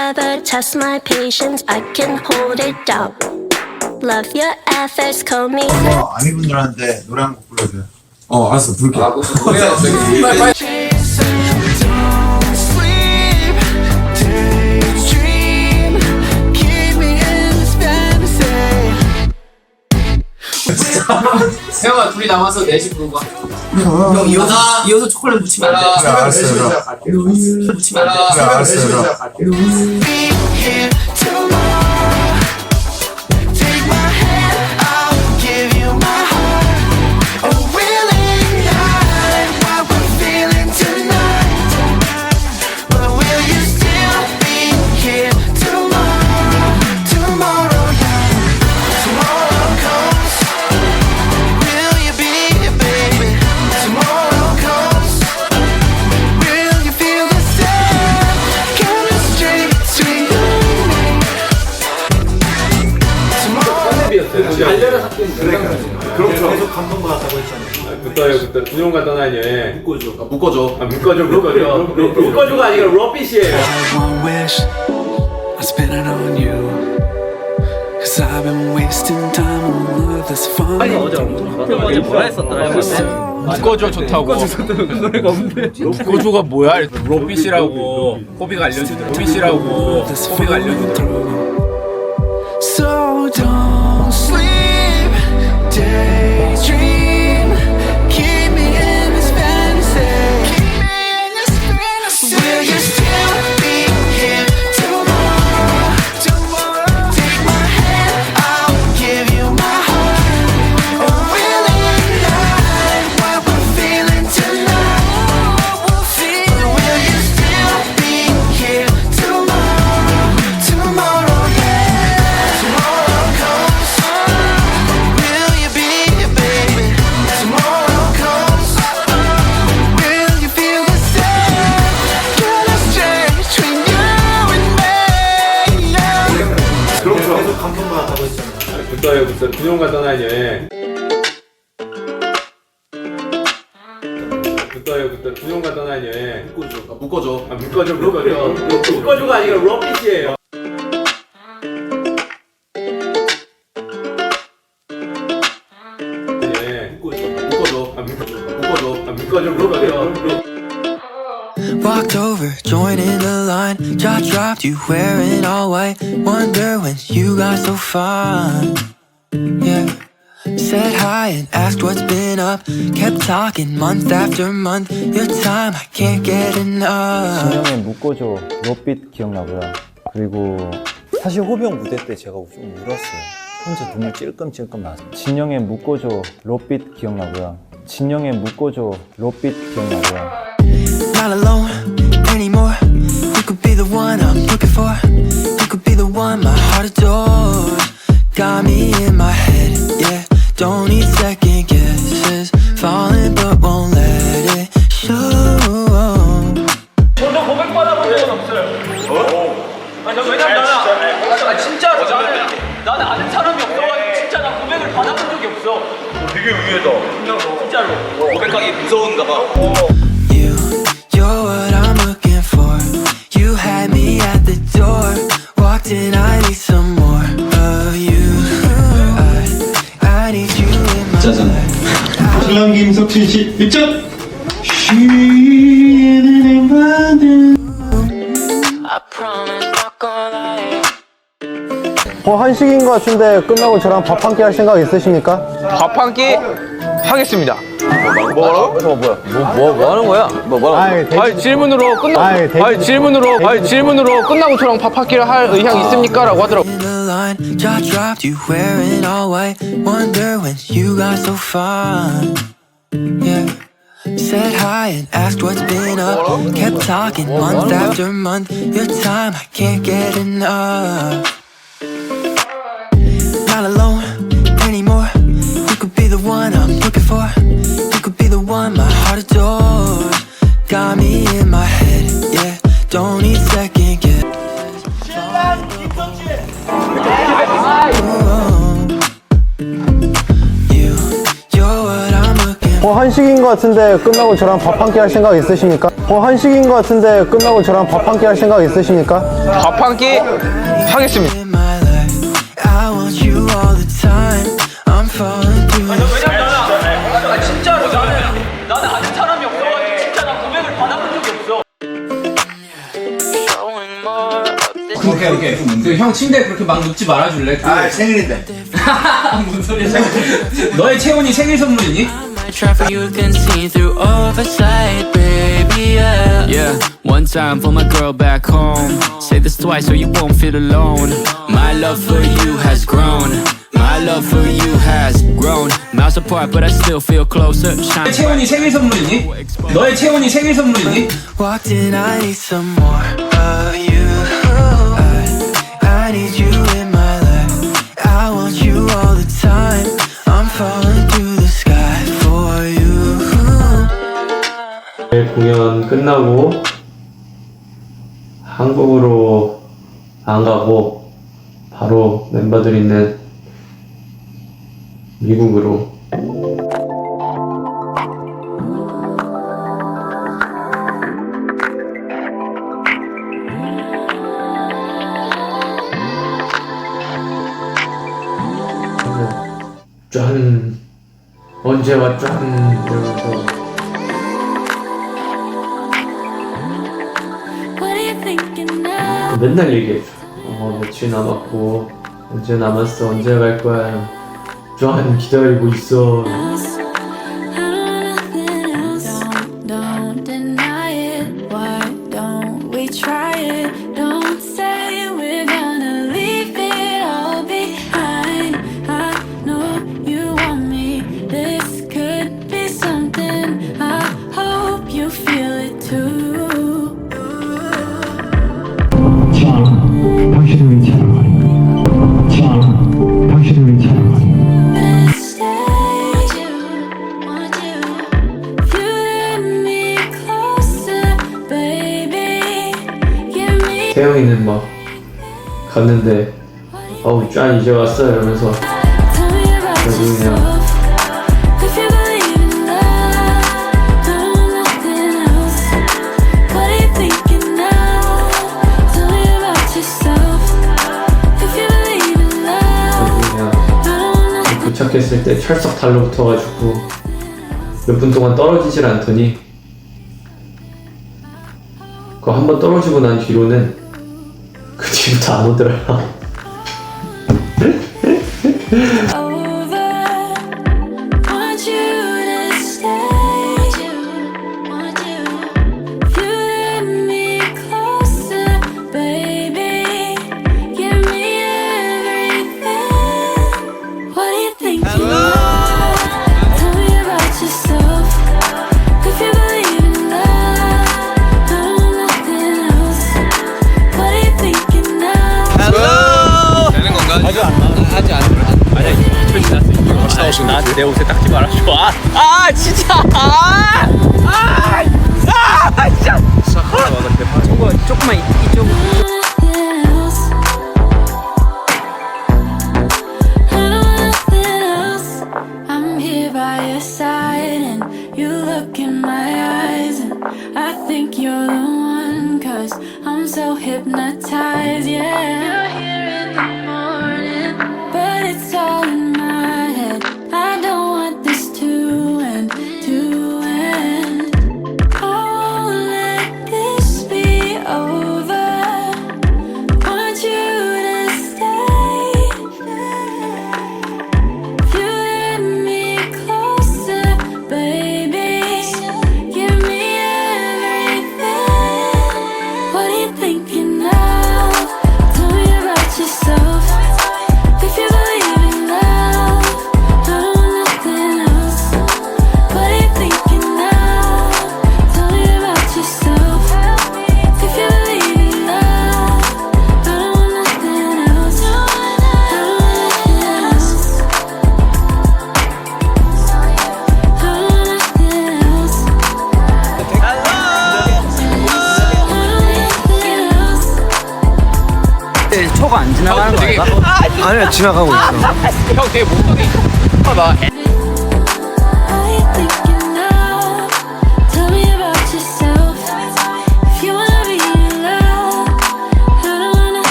ever test my patience, I can hold it down. Love your efforts, call me. 아미분들한테 노래 한 곡 불러줘요. 알았어, 부를게. 아, 무슨 노래야, 갑자기. 빨리. 세영아, 둘이 남아서 4시 부른 거야. 형 이어서 초콜릿 묻히면 안 돼. 알았어요. 묻히면 안 돼. 알았어요. 그럼 계속 감동받았다고 했잖아요. 그때 군용가 떠난 여행 묶어줘. 묶어줘가 아니라 러빗이에요. One wish, I spend it on you. Cause I've been wasting time on love that's fun. 어제 뭐라 했었더라. 묶어줘 좋다고. 노래가 없는데. 묶어줘가 뭐야? 러빗이라고 호비가 알려주더라고. 호비가 알려주더라고. So don't sleep, daydream. Keep me in this fantasy. Will you still be here tomorrow? Take my hand, I'll give you my heart. A willing night, what we're feeling tonight. Will you still be here tomorrow? Tomorrow, yeah. Tomorrow comes. Will you be here, baby? Tomorrow comes. Will you feel the same? Can I stay between you and me? 그럼 계속 감동받았다고 했잖아요. 그때 군용가 떠난 여행. 그때 군용가 떠난 여행. 묶어줘. 묶어줘가 아니라 러빗이에요. 묶어줘. Walked over, joined in the line. Jaw dropped, you wearing all white. Wonder when you got so fine. Yeah. Said hi and asked what's been up. Kept talking month after month. Your time, I can't get enough. 진영의 묶어줘 러빗 기억나고요. 그리고 사실 호비형 무대 때 제가 좀 울었어요. 혼자 눈물 찔끔찔끔 나서. 진영의 묶어줘 러빗 기억나고요. 진영의 묶어줘 러빗 기억나고요. Not alone anymore. You could be the one I'm looking for. You could be the one my heart adores. Got me in my head, yeah. Don't need second guesses. Falling but won't let it show. 저도 고백 받아본 적은 없어요. 왜냐면 나는 진짜로 나는 아는 사람이 없어가지고 진짜 나 고백을 받아본 적이 없어. 되게 의외다. 진짜로. 고백하기 무서운가 봐. You're what I'm looking for. You had me at the door. Walked in, I need some more of you. I need you in my life. 신랑 김석진 씨 입장. 쉬는 밤은 I promise not gonna lie. 한식인 것 같은데 끝나고 저랑 밥 한 끼 할 생각 있으십니까? 밥 한 끼 하겠습니다. 뭐라고? 뭐 하는 거야? 아니 질문으로 끝나고 저랑 밥 한 끼를 할 의향 있습니까? 라고 하더라고. In the line, jaw dropped, you wearing all white. Wonder when you got so fine. Yeah. Said hi and asked what's been up. Kept talking month after month. Your time, I can't get enough. Not alone anymore. You could be the one I'm looking for. You could be the one my heart adores. Got me in my head, yeah. Don't need second guess. You're what I'm looking for. 한식인 것 같은데 끝나고 저랑 밥 한 끼 할 생각 있으십니까? 한식인 것 같은데 끝나고 저랑 밥 한 끼 할 생각 있으십니까? 밥 한 끼 하겠습니다. in my life. I want you all the time. I'm falling through the 왜냐면 나는 진짜로 나는 아는 사람이 없어가지고 진짜 나 고백을 받아본 적이 없어. 오케이. 형 침대에 그렇게 막 눕지 말아줄래? 아 생일인데. 무슨 소리야? 너의 채원이 생일 선물이니? traffic you can see through oversight, baby, yeah. One time for my girl back home. Say this twice so you won't feel alone. My love for you has grown. My love for you has grown. Miles apart but I still feel closer. 너의 채원이 생일 선물이니? 너의 채원이 생일 선물이니? Walked in, I need some more of you. I need you in my life. I want you all the time. I'm falling through the sky for you. 공연 끝나고 한국으로 안 가고 바로 멤버들 있는 미국으로 짠 언제와 짠 이러면서 맨날 얘기해줘. 며칠 남았고 언제 남았어 언제 갈 거야 짠 기다리고 있어. Don't deny it. Why don't we try it? Don't say we're gonna leave it all behind. I know you want me. This could be something. I hope you feel it too. 당신을 사랑하니. 당신을 사랑하니. 태영이는 막 갔는데 어우 짠 이제 왔어 이러면서 그래서 그냥 도착했을 때 철썩 달라붙어가지고 몇 분 동안 떨어지질 않더니 그거 한 번 떨어지고 난 뒤로는 그 뒤부터 안 오더라. 나한테 내 옷에 닦지 말아줘. 진짜. 진짜. 조금만 이쪽. I'm here by your side and you look in my eyes and I think you're the one 'cause I'm so hypnotized, yeah. You're here in the morning, but it's all in my head. I don't want this to end, to end. I won't let this be over. Want you to stay. If you let me closer, baby, give me everything. What are you thinking of? Tell me about yourself. If you believe in love, I don't want nothing else. What are you thinking of? Tell me about yourself. If you believe in love, I don't want nothing else. I don't want nothing else. I don't want nothing else. 초가 안 지나가는 거 아닌가? 아니야, 지나가고 있어. 형 되게 목소리. 나 What are you thinking of?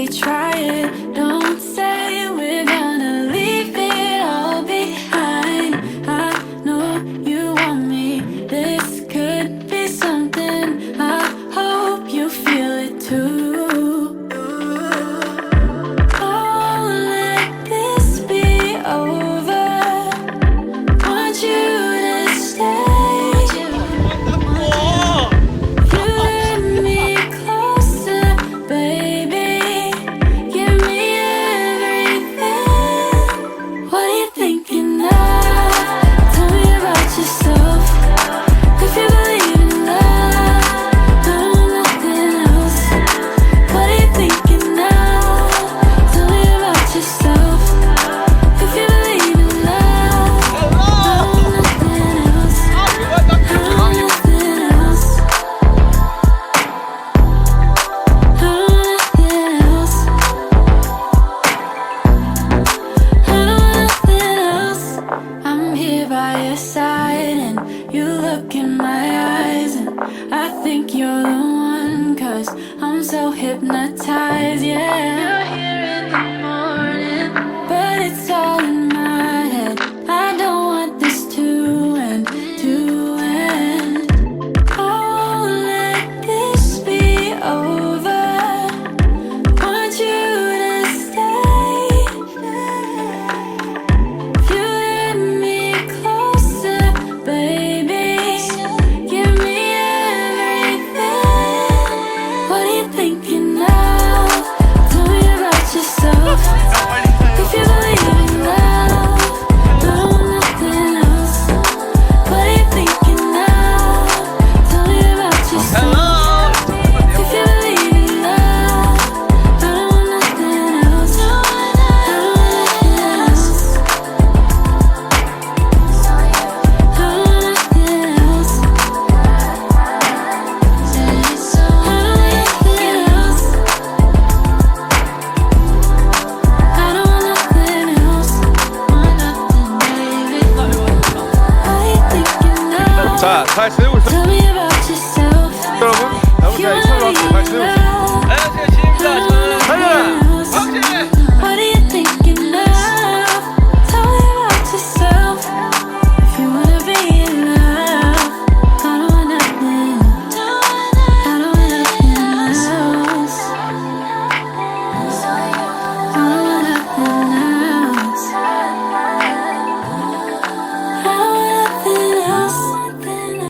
we try it. Don't say we're gonna leave it all behind. I know you want me. This could be something. I hope you feel it too. Oh, let this be over. Want you to stay. You let me closer, baby. Give me everything. What are you thinking of? Tell me about yourself. If you believe in love, I want nothing else. What are you thinking of? Tell me about yourself. If you believe in love, I want nothing else. I want nothing else. I want nothing else. I want nothing else. I'm here by your side and you look in my eyes and I think you're the one, 'cause I'm so hypnotized, yeah. You're here in the morning, but it's all in my head. I don't want this to end, to end. Oh, let this be over. Want you to stay. If you let me closer, baby, give me everything. What are you thinking of? Tell me about yourself. If you believe in love, I want nothing else. What are you thinking of? Tell me about yourself. If you believe in love, I want nothing else. I want nothing else. I want nothing else. I don't want nothing else. Want nothing, baby. What are you thinking of? 자, 잘 지내고 있어요, Tell me about yourself. 여러분. 여러분 잘 있어요. 잘 지내고 있어요. 안녕하세요, 지입니다. 저는